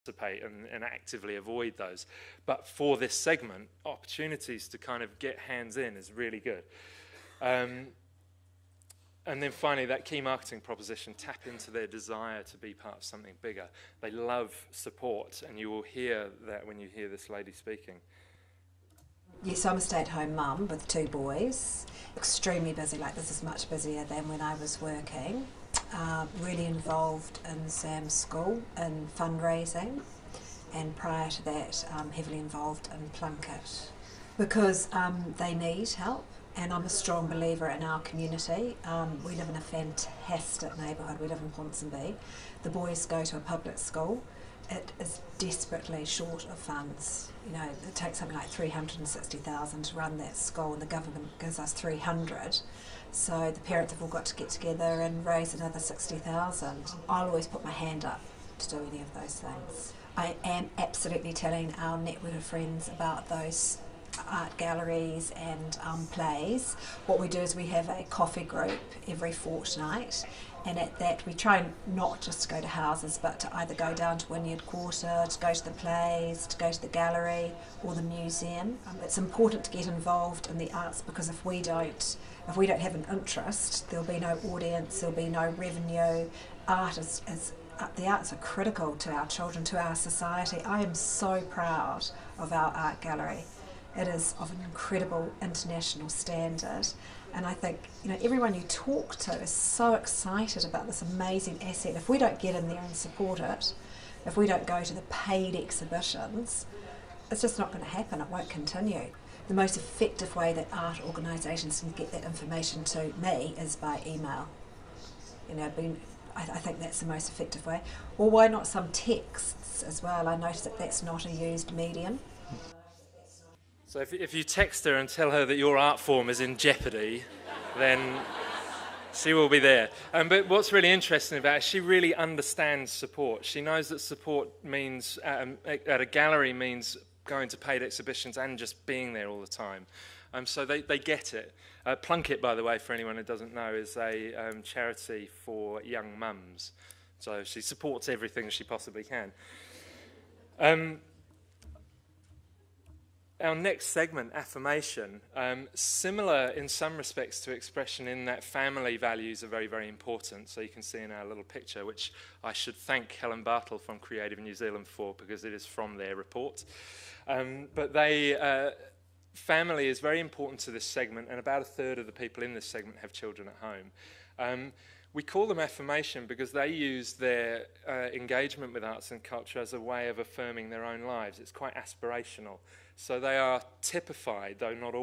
participate and actively avoid those. But for this segment, opportunities to kind of get hands in is really good. And then finally, that key marketing proposition, tap into their desire to be part of something bigger. They love support, and you will hear that when you hear this lady speaking. Yes, I'm a stay-at-home mum with 2 boys. Extremely busy, like this is much busier than when I was working. Really involved in Sam's school in fundraising, and prior to that heavily involved in Plunket because they need help, and I'm a strong believer in our community. We live in a fantastic neighbourhood. We live in Ponsonby. The boys go to a public school. It is desperately short of funds. You know, it takes something like $360,000 to run that school, and the government gives us $300. So the parents have all got to get together and raise another $60,000. I'll always put my hand up to do any of those things. I am absolutely telling our network of friends about those art galleries and plays. What we do is we have a coffee group every fortnight, and at that we try not just to go to houses, but to either go down to Wynyard Quarter, to go to the plays, to go to the gallery or the museum. It's important to get involved in the arts, because if we don't have an interest, there'll be no audience, there'll be no revenue. The arts are critical to our children, to our society. I am so proud of our art gallery. It is of an incredible international standard, and I think, you know, everyone you talk to is so excited about this amazing asset. If we don't get in there and support it, if we don't go to the paid exhibitions, it's just not going to happen. It won't continue. The most effective way that art organisations can get that information to me is by email. You know, I think that's the most effective way. Or why not some texts as well? I notice that that's not a used medium. So if you text her and tell her that your art form is in jeopardy, then she will be there. But what's really interesting about it, she really understands support. She knows that support means, at a gallery, means going to paid exhibitions and just being there all the time. So they get it. Plunket, by the way, for anyone who doesn't know, is a charity for young mums. So she supports everything she possibly can. Our next segment, affirmation, similar in some respects to expression in that family values are very, very important. So you can see in our little picture, which I should thank Helen Bartle from Creative New Zealand for, because it is from their report. But family is very important to this segment, and about 1/3 of the people in this segment have children at home. We call them affirmation because they use their engagement with arts and culture as a way of affirming their own lives. It's quite aspirational. So they are typified, though not all.